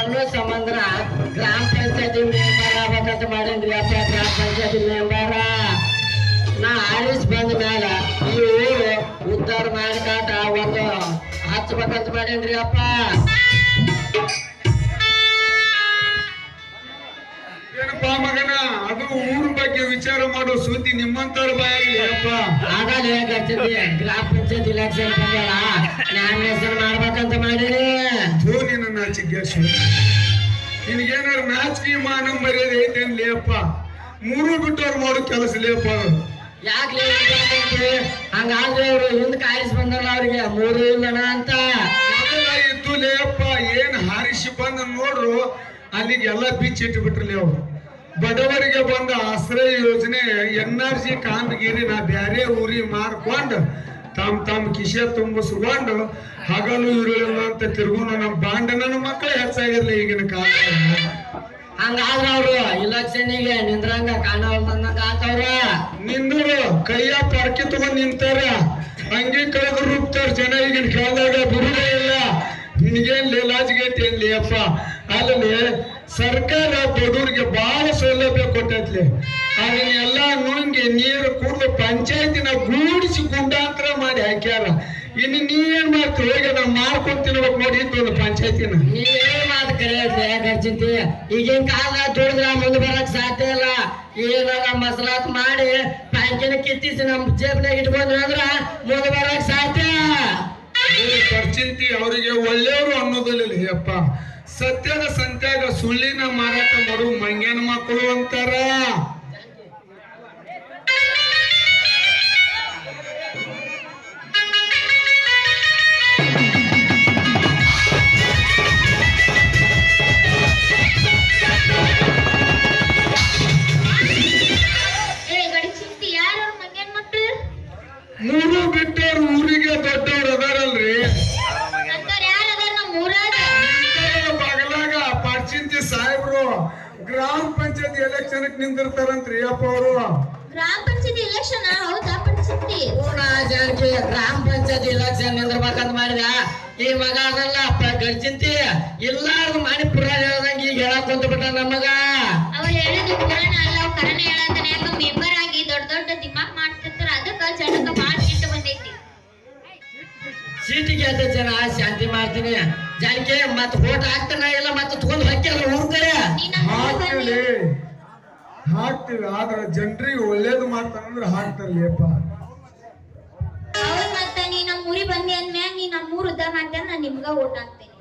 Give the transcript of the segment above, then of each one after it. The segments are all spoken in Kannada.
ಅನ್ನೋ ಸಂಬಂಧ ಗ್ರಾಮ ಪಂಚಾಯತಿ ಮೆಂಬರ್ ಆಗ್ಬೇಕಂತ ಮಾಡೇನ್ರಿ ಅಪ್ಪ. ಗ್ರಾಮ ಪಂಚಾಯತಿ ಮೆಂಬರ ನಾ ಆರಿಸ್ ಬಂದ ಮ್ಯಾಲ ಈ ಊರು ಉದ್ಧಾರ ಮಾಡ್ಕಾಟ ಒಂದು ಹಚ್ಬೇಕಂತ ಮಾಡೇನ್ರಿ ಅಪ್ಪ. ಏನಪ್ಪಾ ಮಗನ, ಅದು ಊರ ಬಗ್ಗೆ ವಿಚಾರ ಮಾಡೋ ಸುದ್ದಿ ನಿಮ್ಮಂತರ ಬಾಯಲ್ಲಿ ಅಪ್ಪ. ಆಗಲ್ಲ ಹೇಗತ್ತಿದ್ದಿ ಗ್ರಾಮ ಪಂಚಾಯತ್ ಇಲೆಕ್ಷನ್ ಬಂದಲ್ಲ, ನಾಮಿನೇಷನ್ ಮಾಡ್ಬೇಕಂತ ಮಾಡೀನಿ. ನಿನ್ನ ನಾಚಿಕೇಶ್, ನಿನಗೇನಾರು ನಾಚಿಕೆ ಮಾನ ಮರ್ಯಾದೆ ಐತೆ ಅನ್ಲಿ ಅಪ್ಪ. ಮೂರು ಬಿಟ್ಟವ್ರು ಮಾಡೋ ಕೆಲಸ ಲೇಪ. ಯಾಕೆ ಹಂಗಾದ್ರೆ ಅವ್ರು ಹಿಂದ್ ಕಾಯಿಸ್ ಬಂದಲ್ಲ ಅವ್ರಿಗೆ ಮೂರು ಇಲ್ಲಣ ಅಂತ ಮೊದಲ ಇದ್ದು ಲೇಪ. ಏನ್ ಹಾರಿಸಿ ಬಂದ ನೋಡ್ರು ಅಲ್ಲಿಗೆಲ್ಲ ಬಿಚ್ಚಿಟ್ಟು ಬಿಟ್ರಲಿ ಅವ್ರು. ಬಡವರಿಗೆ ಬಂದ ಆಶ್ರಯ ಯೋಜನೆ NRC ಕಾಮಗಿರಿ ನಾ ಬ್ಯಾರೆ ಊರಿಗೆ ಮಾರ್ಕೊಂಡು ತಮ್ಮ ಕಿಶೆ ತುಂಬಿಸ್ಕೊಂಡು ಹಗಲು ಇರಲಿಲ್ಲ ಅಂತ ತಿರುಗುನ ನಮ್ಮ ಬಾಂಡ ನನ್ನ ಮಕ್ಕಳೇ ಹೆಚ್ಚಾಗಿರ್ಲಿ ಈಗಿನ ಕಾಲ. ಹಂಗಾದ್ರ ಅವ್ರು ಇಲೆಕ್ಷನ್ನಿಗೆ ನಿಂದ್ರಂಗ ಕಾಣವಲ್ದಂಗ ಆತವ್ರ. ನಿಂದ್ರು ಕೈಯ ಪರ್ಕಿ ತಗೊಂಡ್ ನಿಂತಾರ, ಹಂಗೆ ಕಳೆದು ರೂಪ್ತಾರ ಜನ. ಈಗಿನ ಕಾಲದಾಗ ಬಿರುದೇ ಇಲ್ಲ. ನಿನಗೇನ್ ಲೇಲಾಜ್ಗೈತಿ ಅನ್ಲಿ ಅಪ್ಪ. ಅಲ್ಲಿ ಸರ್ಕಾರ ಬಡವರಿಗೆ ಬಹಳ ಸೌಲಭ್ಯ ಕೊಟ್ಟೈತ್ಲಿ. ಅದನ್ನೆಲ್ಲ ನುಂಗಿ ನೀರು ಕುಡಿದು ಪಂಚಾಯತಿನ ಗೂಡಿಸಿ ಗುಂಡಾಂತರ ಮಾಡಿ ಹಾಕ್ಯಾರ. ಇನ್ನು ನೀವೇನ್ ಮಾಡ್ತೀವಿ? ಈಗ ನಾವು ಮಾಡ್ಕೊಂಡ್ ತಿನ್ಬೇಕು ನೋಡಿ ಒಂದು ಪಂಚಾಯತಿನ. ನೀವೇನ್ ಮಾತು ಕರೆಯಂತಿ ಈಗಿನ ಕಾಲ ದುಡಿದ್ರ ಮುಂದೆ ಬರಕ್ ಸಾಧ್ಯ ಇಲ್ಲ. ಏನಾರ ಮಸಲಾತ್ ಮಾಡಿ ಬ್ಯಾಂಕಿನ ಕಿತ್ತಿಸಿ ನಮ್ ಜೇಬ್ನಾಗ ಇಟ್ಕೊಂಡ್ರ ಅಂದ್ರ ಮುಂದೆ ಬರಕ್ ಸಾಧ್ಯ. ಪರಿಚಿತಿ ಅವರಿಗೆ ಒಳ್ಳೆಯವರು ಅನ್ನೋದಿಲ್ಲ ಅಪ್ಪ. ಸತ್ಯದ ಸಂತ್ಯಾಗ ಸುಳ್ಳಿನ ಮಾರಾಟ ಮಾಡು ಮಂಗ್ಯನ ಮಕ್ಕಳು ಅಂತಾರ. ಮೂರು ಬಿಟ್ಟವ್ರು ಊರಿಗೆ ದೊಡ್ಡವ್ರು ಅದಾರಲ್ರಿ. ಬಗಲಾಗ ಪರಿಚಿತಿ ಸಾಹೇಬ್ರು ಗ್ರಾಮ ಪಂಚಾಯತಿ ಎಲೆಕ್ಷನ್ ನಿಂದಿರ್ತಾರಂತ್ರಿ ಅಪ್ಪ ಅವರು. ಗ್ರಾಮ ಪಂಚಾಯತಿ ಎಲೆಕ್ಷನ್ ಹೌದಾ? ಪರಿಸ್ಥಿತಿ ಗ್ರಾಮ ಪಂಚಾಯತಿ ಎಲೆಕ್ಷನ್ ನಿಂದಿರ್ಬೇಕಂತ ಮಾಡಿದ ಈ ಮಗ ಅದಲ್ಲ ಗಡ್ಚಿಂತಿ ಎಲ್ಲಾರು ಮಾಡಿ ಪುರ ಹೇಳ್ದಂಗ ಈಗ ಹೇಳಕ್ ಕುಂತ ಬಿಟ್ಟ ನಮಗ. ಅವ್ರು ಹೇಳೋದು ಪುರಾಣ ಅಲ್ಲ, ಅವ್ ಕರಣ ಹೇಳತಾನೆ. ಯಾಕ ಮೆಂಬರ್ ಆಗಿ ದೊಡ್ಡ ದೊಡ್ಡ ದಿಮಾಕ್ ಮಾಡ್ತಿರ್ತಾರ, ಅದಕ್ಕ ಜನಕ್ಕ ಬಾಳ ಸಿಟ್ಟು ಬಂದೈತಿ. ಸೀಟಿಗೆ ಅದ ಜನ ಶಾಂತಿ ಮಾಡ್ತೀನಿ ಜಾನಿಕೆ ಮತ್ ಓಟ್ ಹಾಕ್ತಾನ ಇಲ್ಲ ಮತ್ ತಗೊಂಡ್ ಹಾಕ್ಯಲ್ಲ ಊರ್ ಕಡೆ ಹಾಕ್ತಿವಿ. ಆದ್ರ ಜನರಿಗೆ ಒಳ್ಳೇದು ಮಾಡ್ತಾರಂದ್ರೆ ಹಾಕ್ತಾರಲಿಯಪ್ಪ. ಅವ್ರ ಮತ್ತ ನೀ ನಮ್ಮ ಊರಿಗೆ ಬಂದಿ ಅಂದ್ಮ್ಯಾಗ ನೀ ನಮ್ಮ ಊರ್ ಉದ್ಧಾರ ಮಾಡ್ತೇನೆ, ನಾನ್ ನಿಮ್ಗ ಓಟ್ ಹಾಕ್ತೇನೆ.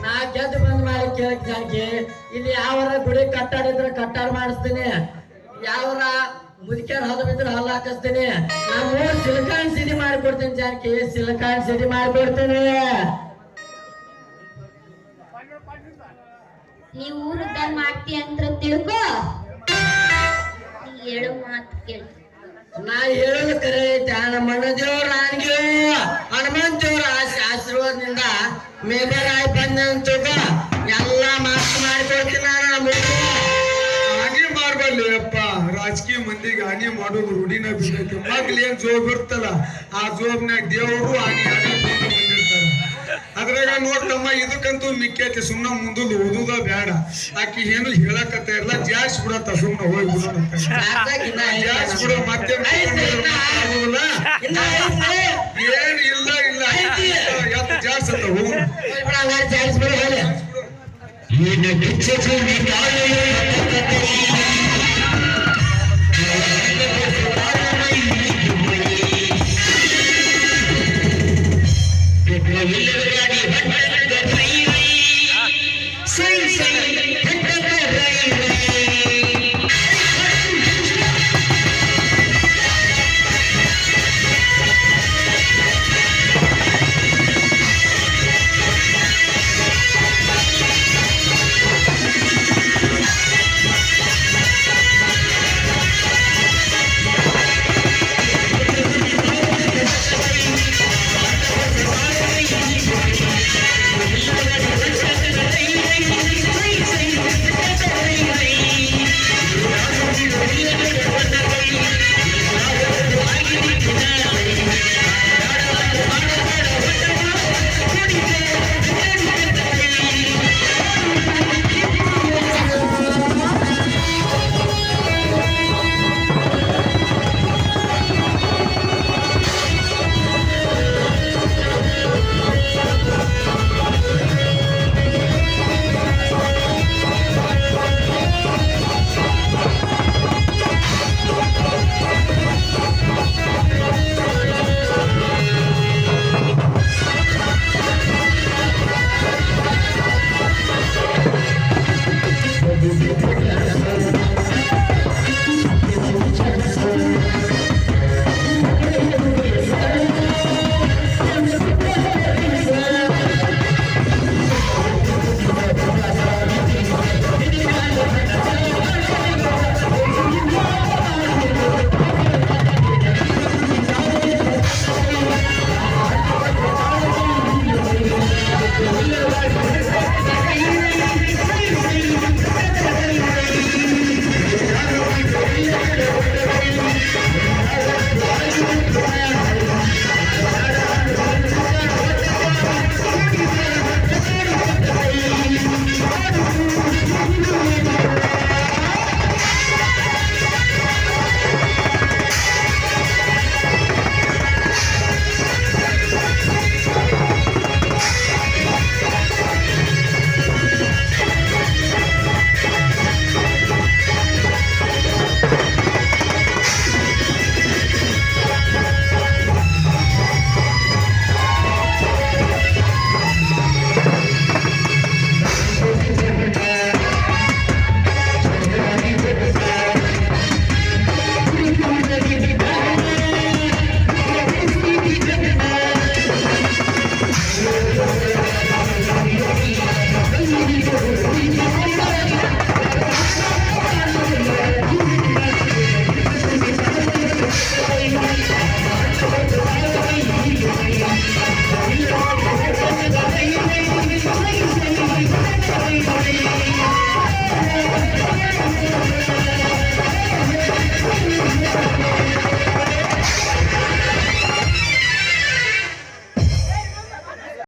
ನಾ ಗೆದ್ದು ಬಂದ್ ಮಾಡಿ ಕೇಳಕ್ ಜಾನಿಕೆ, ಇಲ್ಲಿ ಯಾವರ ಗುಡಿ ಕಟ್ಟಾಡಿದ್ರೆ ಕಟ್ಟಾಡ ಮಾಡಿಸ್ತೀನಿ, ಯಾವರ ಮುದುಕ್ಯಾರ ಹದ ಬಿದ್ರೆ ಹಲ್ಲ ಹಾಕಿಸ್ತೀನಿ. ನಮ್ಮ ಸಿಲಿಕಾನ್ ಸಿಟಿ ಮಾಡಿಕೊಡ್ತೀನಿ ಜಾನಕಿ, ಸಿಲಿಕಾನ್ ಸಿಟಿ ಮಾಡಿಕೊಡ್ತೀನಿ. ನೀವ್ ಊರ್ ಉದ್ಧಾರ ಮಾಡ್ತಿ ಅಂತ ತಿಳ್ಕೊ. ನೀ ಹೇಳೋ ಮಾತು ಕೇಳಿ. ನಾ ಹೇಳೋದು ಕರೆ ಐತೆ. ನಮ್ಮ ಅಣ್ಣ ದೇವ್ರ ಆನ್ಗೆ ಹನುಮಂತ ದೇವ್ರ ಆಶೀರ್ವಾದದಿಂದ ಮೇಬರ್ ಆಗಿ ಬಂದ ಎಲ್ಲ ಮಾತು ಮಾಡಿಕೊಡ್ತೀನಿ ನಾನು. ಹಾಗೆ ಮಾಡ್ಬಾರ್ಲಿ ಅಪ್ಪ. ರಾಜಕೀಯ ಮಂದಿಗೆ ಹಾನಿ ಮಾಡೋದು ರೂಢಿನ ಬಿದ್ದೈತಿ. ಮಗ್ಲಿ ಏನ್ ಜೋಬ್ ಇರ್ತಲ್ಲ, ಆ ಜೋಬ್ನಾಗ ದೇವರು ಹಾನಿ ಬಂದಿರ್ತಾರ. ಅದ್ರಾಗ ನೋಡ್ತಮ್ಮ ಇದಕ್ಕಂತೂ ಮಿಕ್ಕೈತಿ. ಸುಮ್ಮನೆ ಮುಂದೊಂದು ಓದುದ ಬೇಡ. ಆಕಿ ಏನು ಹೇಳಕತ್ತ ಇಲ್ಲ, ಜಾಸ್ತಿ ಬಿಡತ್ತ. ಸುಮ್ಮನೆ ಹೋಗಿ ಬಿಡೋಣ ಜಾಸ್ತಿ ಬಿಡೋ. ಮತ್ತೆ ಏನು ಇಲ್ಲ ಇಲ್ಲ ಜಾಸ್ತಿ ಅಂತ ಹೋಗೋಣ.